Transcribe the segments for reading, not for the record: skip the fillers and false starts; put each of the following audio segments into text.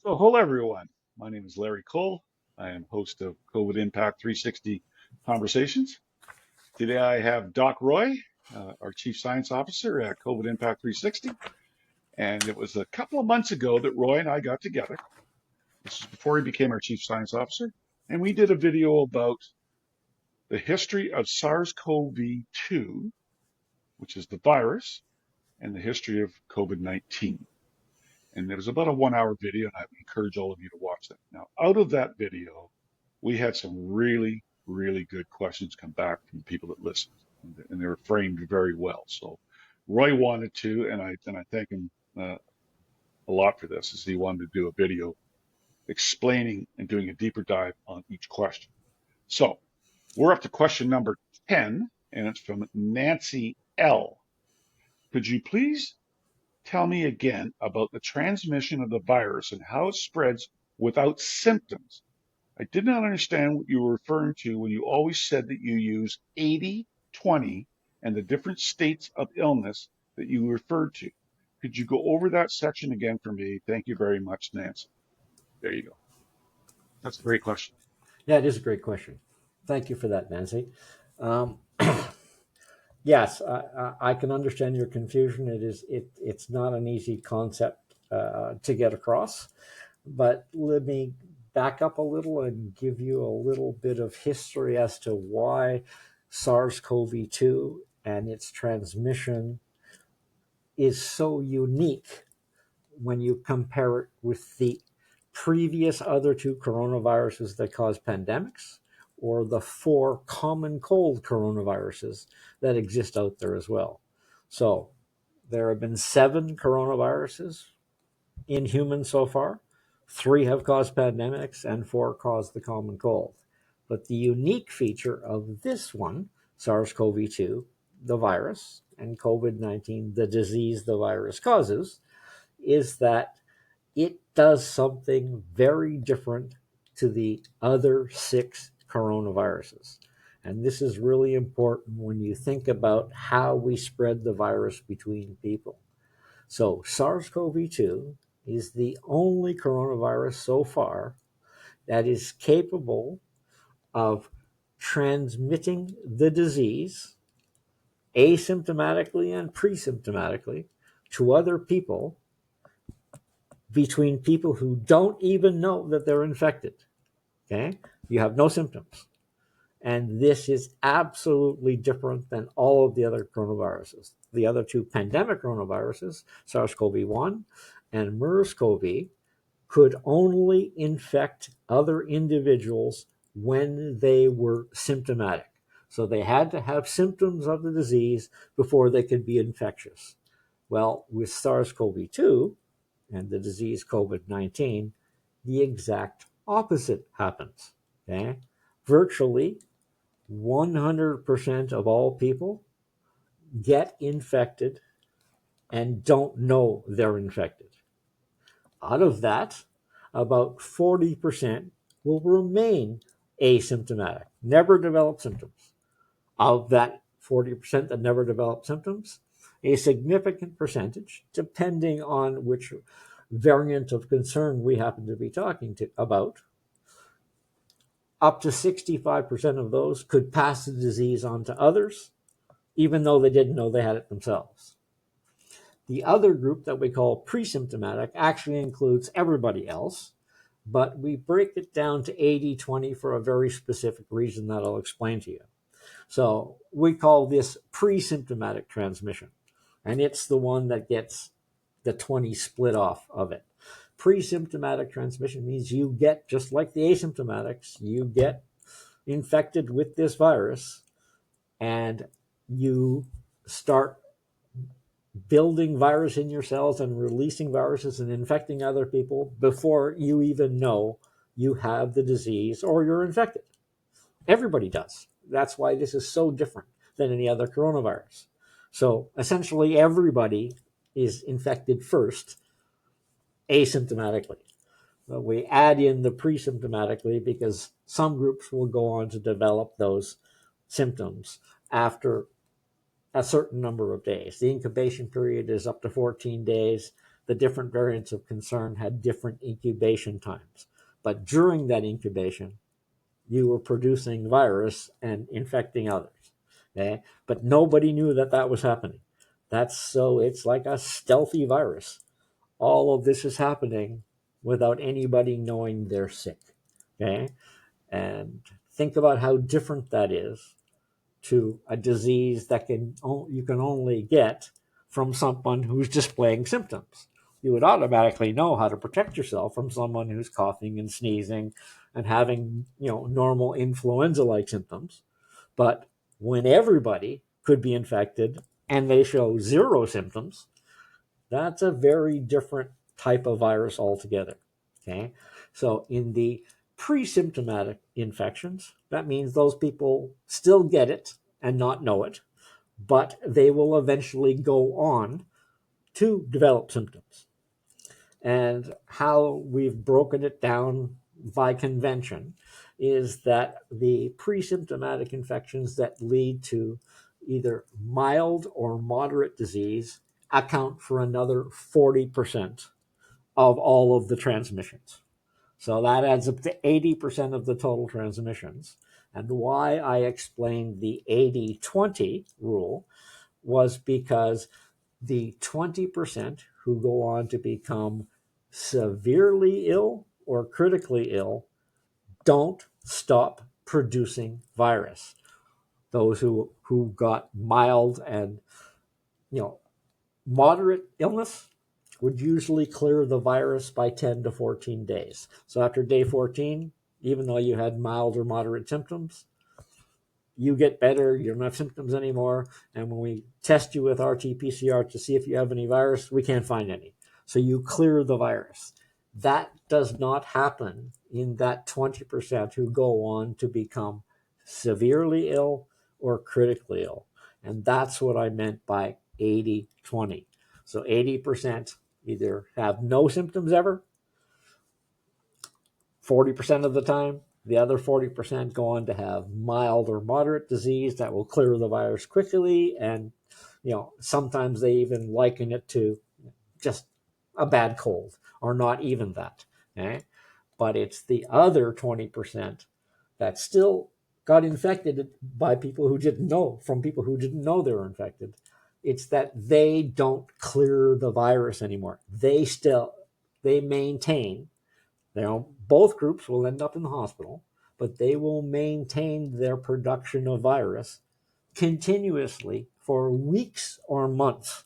So, hello everyone. My name is Larry Cole. I am host of COVID Impact 360 Conversations. Today I have Doc Roy, our Chief Science Officer at COVID Impact 360. And it was a couple of months ago that Roy and I got together. This is before he became our Chief Science Officer. And we did a video about the history of SARS-CoV-2, which is the virus, and the history of COVID-19. And it was about a 1 hour video, and I would encourage all of you to watch that. Now, out of that video, we had some really, really good questions come back from people that listened, and they were framed very well. So Roy wanted to, and I thank him a lot for this, is he wanted to do a video explaining and doing a deeper dive on each question. So we're up to question number 10, and it's from Nancy L. Could you please tell me again about the transmission of the virus and how it spreads without symptoms? I did not understand what you were referring to when you always said that you use 80/20 and the different states of illness that you referred to. Could you go over that section again for me? Thank you very much, Nancy. There you go. That's a great question. Yeah, it is a great question. Thank you for that, Nancy. Um, yes, I can understand your confusion. It's not an easy concept to get across, but let me back up a little and give you a little bit of history as to why SARS-CoV-2 and its transmission is so unique when you compare it with the previous other two coronaviruses that cause pandemics, or the four common cold coronaviruses that exist out there as well. So there have been 7 coronaviruses in humans so far. 3 have caused pandemics and 4 caused the common cold. But the unique feature of this one, SARS-CoV-2, the virus, and COVID-19, the disease the virus causes, is that it does something very different to the other 6 coronaviruses. And this is really important when you think about how we spread the virus between people. So SARS-CoV-2 is the only coronavirus so far that is capable of transmitting the disease asymptomatically and presymptomatically to other people, between people who don't even know that they're infected. Okay? You have no symptoms. And this is absolutely different than all of the other coronaviruses. The other 2 pandemic coronaviruses, SARS-CoV-1 and MERS-CoV, could only infect other individuals when they were symptomatic. So they had to have symptoms of the disease before they could be infectious. Well, with SARS-CoV-2 and the disease COVID-19, the exact opposite happens. Okay? Virtually 100% of all people get infected and don't know they're infected. Out of that, about 40% will remain asymptomatic, never develop symptoms. Of that 40% that never develop symptoms, a significant percentage, depending on which variant of concern we happen to be talking about, up to 65% of those could pass the disease on to others, even though they didn't know they had it themselves. The other group that we call pre-symptomatic actually includes everybody else, but we break it down to 80/20 for a very specific reason that I'll explain to you. So we call this pre-symptomatic transmission, and it's the one that gets the 20 split off of it. Pre-symptomatic transmission means you get, just like the asymptomatics, you get infected with this virus and you start building virus in your cells and releasing viruses and infecting other people before you even know you have the disease or you're infected. Everybody does. That's why this is so different than any other coronavirus. So essentially everybody is infected first, asymptomatically. But we add in the pre-symptomatically because some groups will go on to develop those symptoms after a certain number of days. The incubation period is up to 14 days. the different variants of concern had different incubation times. But during that incubation, you were producing virus and infecting others. Okay? But nobody knew that that was happening. It's like a stealthy virus. All of this is happening without anybody knowing they're sick. Okay? And think about how different that is to a disease that you can only get from someone who's displaying symptoms. You would automatically know how to protect yourself from someone who's coughing and sneezing and having, normal influenza-like symptoms. But when everybody could be infected and they show zero symptoms, that's a very different type of virus altogether. Okay, so in the pre-symptomatic infections, that means those people still get it and not know it, but they will eventually go on to develop symptoms. And how we've broken it down by convention is that the pre-symptomatic infections that lead to either mild or moderate disease account for another 40% of all of the transmissions. So that adds up to 80% of the total transmissions. And why I explained the 80-20 rule was because the 20% who go on to become severely ill or critically ill don't stop producing virus. Those who got mild and moderate illness would usually clear the virus by 10 to 14 days. So after day 14, even though you had mild or moderate symptoms, you get better, you don't have symptoms anymore. And when we test you with RT-PCR to see if you have any virus, we can't find any. So you clear the virus. That does not happen in that 20% who go on to become severely ill or critically ill. And that's what I meant by 80-20. So 80% either have no symptoms ever, 40% of the time. The other 40% go on to have mild or moderate disease that will clear the virus quickly. And, sometimes they even liken it to just a bad cold or not even that. Okay? But it's the other 20% that still got infected by people who didn't know, from people who didn't know they were infected. It's that they don't clear the virus anymore. They maintain, both groups will end up in the hospital, but they will maintain their production of virus continuously for weeks or months.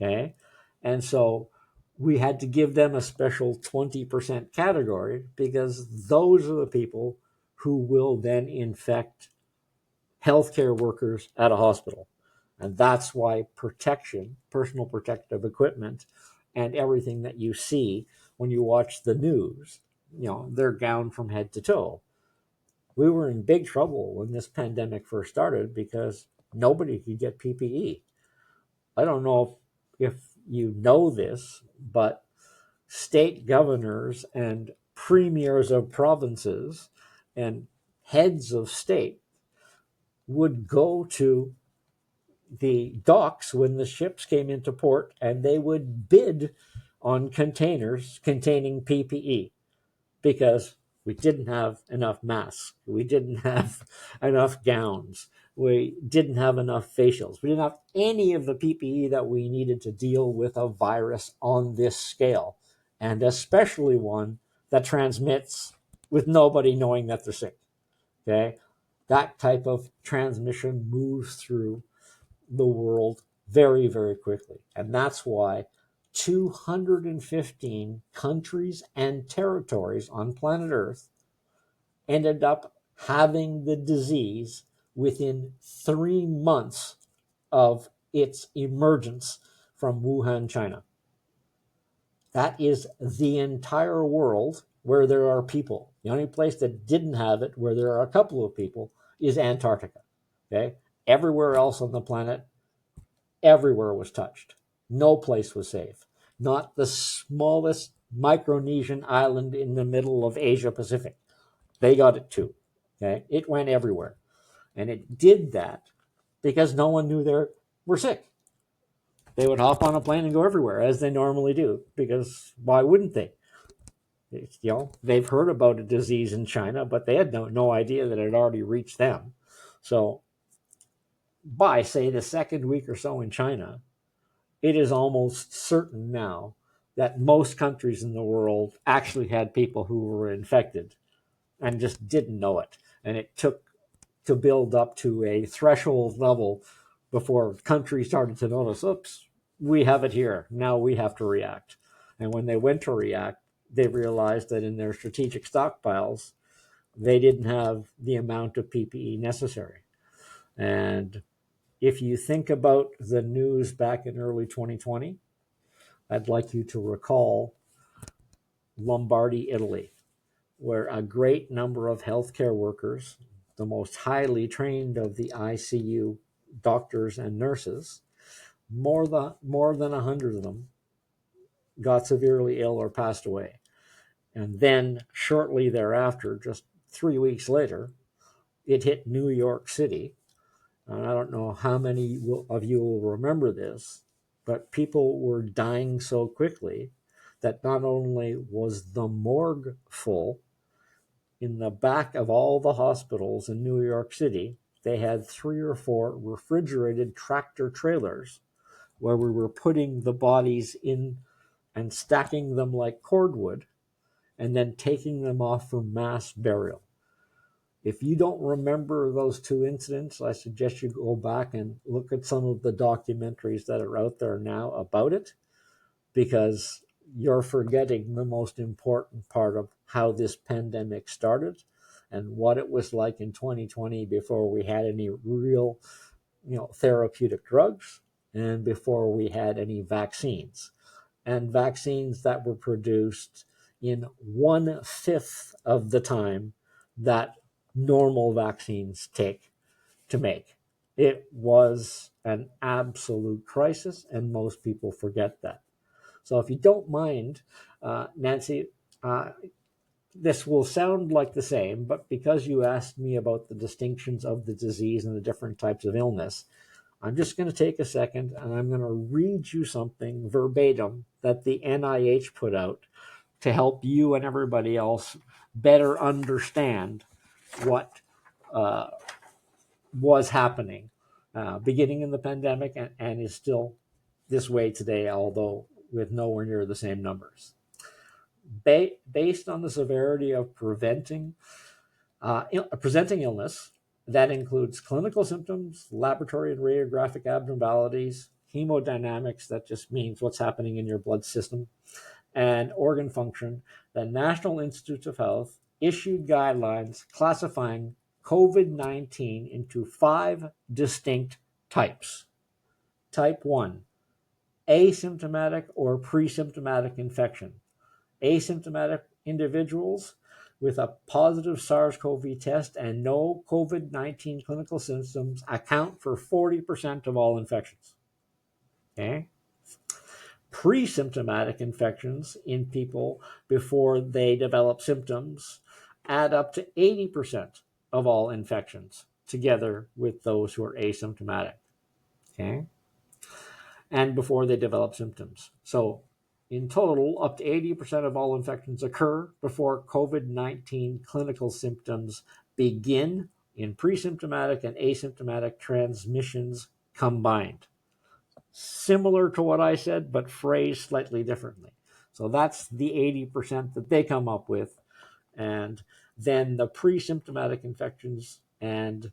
Okay. And so we had to give them a special 20% category because those are the people who will then infect healthcare workers at a hospital. And that's why protection, personal protective equipment, and everything that you see when you watch the news, they're gowned from head to toe. We were in big trouble when this pandemic first started because nobody could get PPE. I don't know if you know this, but state governors and premiers of provinces and heads of state would go to the docks when the ships came into port and they would bid on containers containing PPE because we didn't have enough masks. We didn't have enough gowns. We didn't have enough facials. We didn't have any of the PPE that we needed to deal with a virus on this scale, and especially one that transmits with nobody knowing that they're sick. Okay? That type of transmission moves through the world very, very quickly. And that's why 215 countries and territories on planet Earth ended up having the disease within 3 months of its emergence from Wuhan, China. That is the entire world where there are people. The only place that didn't have it, where there are a couple of people, is Antarctica. Okay? Everywhere else on the planet, everywhere was touched. No place was safe. Not the smallest Micronesian island in the middle of Asia Pacific. They got it too. Okay? It went everywhere. And it did that because no one knew they were sick. They would hop on a plane and go everywhere, as they normally do, because why wouldn't they? They've heard about a disease in China, but they had no idea that it had already reached them. So by, say, the second week or so in China, it is almost certain now that most countries in the world actually had people who were infected and just didn't know it. And it took to build up to a threshold level before countries started to notice, oops, we have it here. Now we have to react. And when they went to react, they realized that in their strategic stockpiles, they didn't have the amount of PPE necessary. And if you think about the news back in early 2020, I'd like you to recall Lombardy, Italy, where a great number of healthcare workers, the most highly trained of the ICU doctors and nurses, more than 100 of them got severely ill or passed away. And then shortly thereafter, just 3 weeks later, it hit New York City. And I don't know how many of you will remember this, but people were dying so quickly that not only was the morgue full, in the back of all the hospitals in New York City, they had 3 or 4 refrigerated tractor trailers where we were putting the bodies in and stacking them like cordwood and then taking them off for mass burial. If you don't remember those 2 incidents, I suggest you go back and look at some of the documentaries that are out there now about it, because you're forgetting the most important part of how this pandemic started and what it was like in 2020 before we had any real, therapeutic drugs and before we had any vaccines. And vaccines that were produced in 1/5 of the time that normal vaccines take to make. It was an absolute crisis, and most people forget that. So if you don't mind, Nancy, this will sound like the same, but because you asked me about the distinctions of the disease and the different types of illness, I'm just going to take a second and I'm going to read you something verbatim that the NIH put out to help you and everybody else better understand what was happening beginning in the pandemic and is still this way today, although with nowhere near the same numbers. Based on the severity of presenting illness, that includes clinical symptoms, laboratory and radiographic abnormalities, hemodynamics, that just means what's happening in your blood system, and organ function, the National Institutes of Health issued guidelines classifying COVID-19 into 5 distinct types. Type 1, asymptomatic or pre-symptomatic infection. Asymptomatic individuals with a positive SARS-CoV test and no COVID-19 clinical symptoms account for 40% of all infections. Okay? Pre-symptomatic infections in people before they develop symptoms add up to 80% of all infections, together with those who are asymptomatic. Okay? And before they develop symptoms. So in total, up to 80% of all infections occur before COVID-19 clinical symptoms begin in pre-symptomatic and asymptomatic transmissions combined. Similar to what I said, but phrased slightly differently. So that's the 80% that they come up with. And then the pre-symptomatic infections and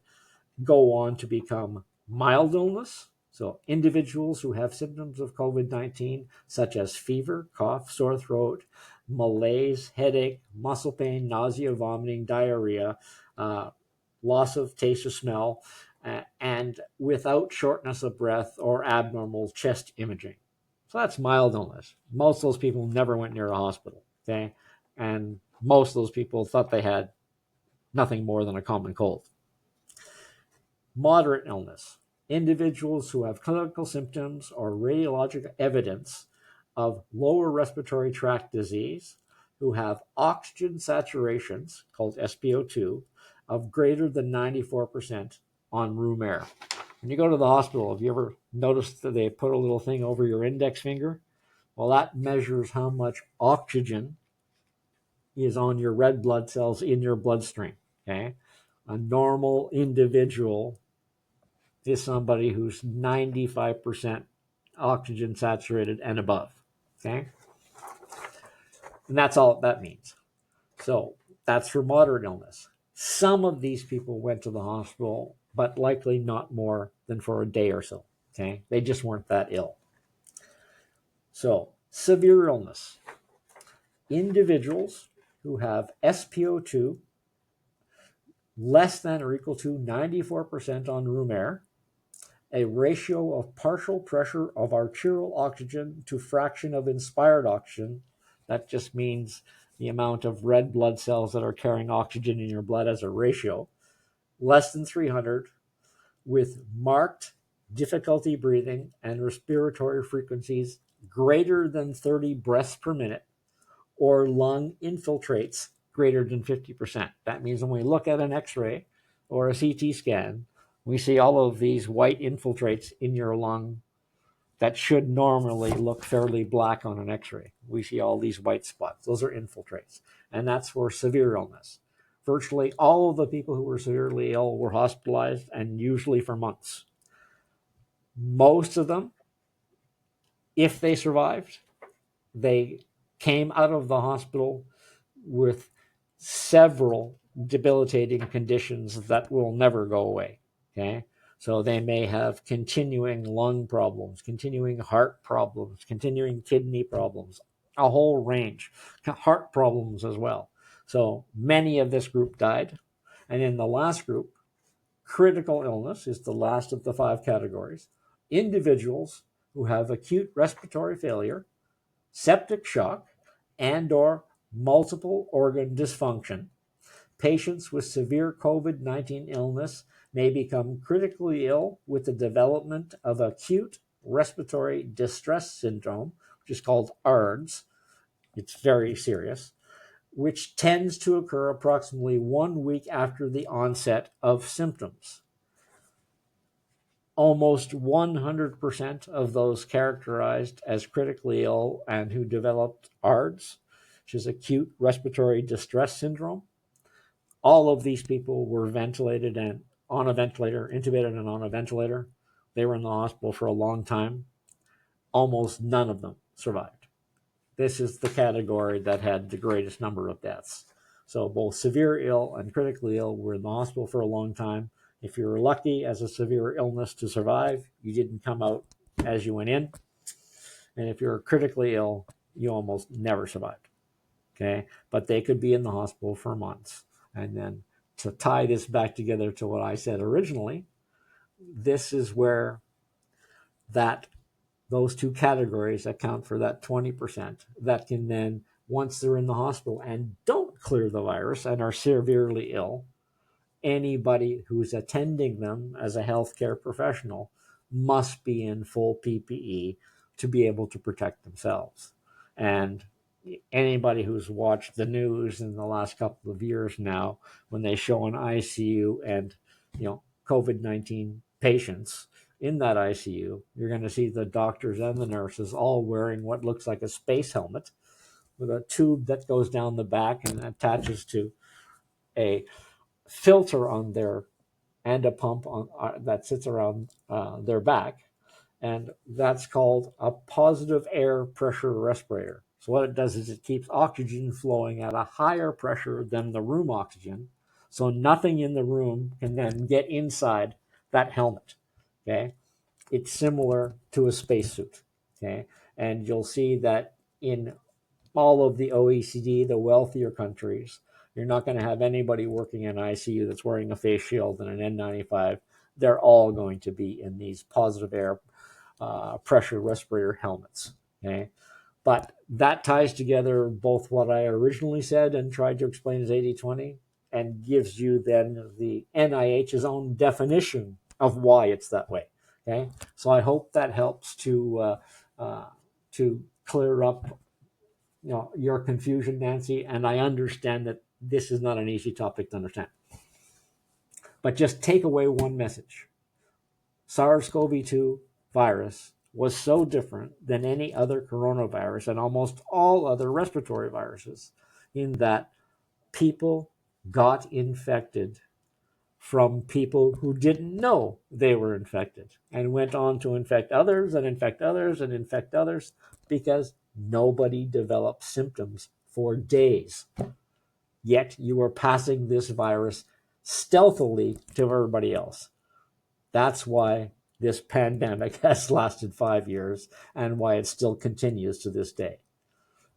go on to become mild illness. So individuals who have symptoms of COVID-19, such as fever, cough, sore throat, malaise, headache, muscle pain, nausea, vomiting, diarrhea, loss of taste or smell, and without shortness of breath or abnormal chest imaging. So that's mild illness. Most of those people never went near a hospital, okay? And most of those people thought they had nothing more than a common cold. Moderate illness. Individuals who have clinical symptoms or radiologic evidence of lower respiratory tract disease, who have oxygen saturations, called SpO2, of greater than 94% on room air. When you go to the hospital, have you ever Notice that they put a little thing over your index finger. Well, that measures how much oxygen is on your red blood cells in your bloodstream. Okay. A normal individual is somebody who's 95% oxygen saturated and above. Okay. And that's all that means. So that's for moderate illness. Some of these people went to the hospital, but likely not more than for a day or so. Okay. They just weren't that ill. So severe illness. Individuals who have SpO2 less than or equal to 94% on room air, a ratio of partial pressure of arterial oxygen to fraction of inspired oxygen. That just means the amount of red blood cells that are carrying oxygen in your blood as a ratio, less than 300, with marked difficulty breathing and respiratory frequencies greater than 30 breaths per minute, or lung infiltrates greater than 50%. That means when we look at an X-ray or a CT scan, we see all of these white infiltrates in your lung that should normally look fairly black on an X-ray. We see all these white spots. Those are infiltrates. And that's for severe illness. Virtually all of the people who were severely ill were hospitalized, and usually for months. Most of them, if they survived, they came out of the hospital with several debilitating conditions that will never go away. Okay. So they may have continuing lung problems, continuing heart problems, continuing kidney problems, a whole range, heart problems as well. So many of this group died. And in the last group, critical illness is the last of the 5 categories. Individuals who have acute respiratory failure, septic shock, and or multiple organ dysfunction. Patients with severe COVID-19 illness may become critically ill with the development of acute respiratory distress syndrome, which is called ARDS. It's very serious, which tends to occur approximately 1 week after the onset of symptoms. Almost 100% of those characterized as critically ill and who developed ARDS, which is acute respiratory distress syndrome, all of these people were ventilated and on a ventilator, intubated and on a ventilator. They were in the hospital for a long time. Almost none of them survived. This is the category that had the greatest number of deaths. So both severe ill and critically ill were in the hospital for a long time. If you were lucky as a severe illness to survive, you didn't come out as you went in. And if you're critically ill, you almost never survived. Okay. But they could be in the hospital for months. And then to tie this back together to what I said originally, this is where those 2 categories account for that 20% that can then, once they're in the hospital and don't clear the virus and are severely ill, anybody who's attending them as a healthcare professional must be in full PPE to be able to protect themselves. And anybody who's watched the news in the last couple of years now, when they show an ICU and COVID-19 patients in that ICU, you're going to see the doctors and the nurses all wearing what looks like a space helmet with a tube that goes down the back and attaches to a filter on their and a pump on that sits around their back, and that's called a positive air pressure respirator. So what it does is it keeps oxygen flowing at a higher pressure than the room oxygen, so nothing in the room can then get inside that helmet. Okay, it's similar to a spacesuit. Okay, and you'll see that in all of the OECD, the wealthier countries, you're not going to have anybody working in ICU that's wearing a face shield and an N95. They're all going to be in these positive air pressure respirator helmets. Okay, but that ties together both what I originally said and tried to explain as 80-20, and gives you then the NIH's own definition of why it's that way. Okay, so I hope that helps to clear up your confusion, Nancy, and I understand that this is not an easy topic to understand. But just take away one message. SARS-CoV-2 virus was so different than any other coronavirus and almost all other respiratory viruses in that people got infected from people who didn't know they were infected and went on to infect others and infect others and infect others because nobody developed symptoms for days. Yet you were passing this virus stealthily to everybody else. That's why this pandemic has lasted 5 years and why it still continues to this day.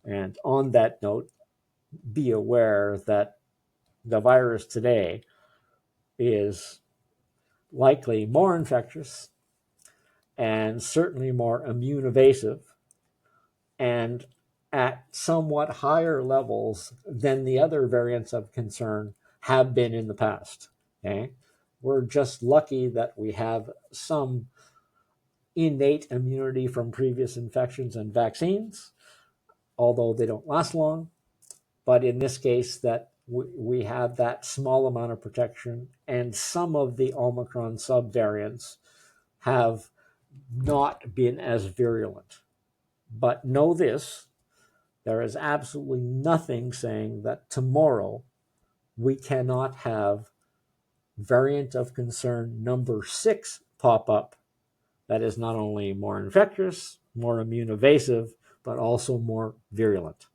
And on that note, be aware that the virus today is likely more infectious and certainly more immune evasive and at somewhat higher levels than the other variants of concern have been in the past. Okay? We're just lucky that we have some innate immunity from previous infections and vaccines, although they don't last long. But in this case, that we have that small amount of protection, and some of the Omicron subvariants have not been as virulent. But know this, there is absolutely nothing saying that tomorrow we cannot have variant of concern number 6 pop up that is not only more infectious, more immune evasive, but also more virulent.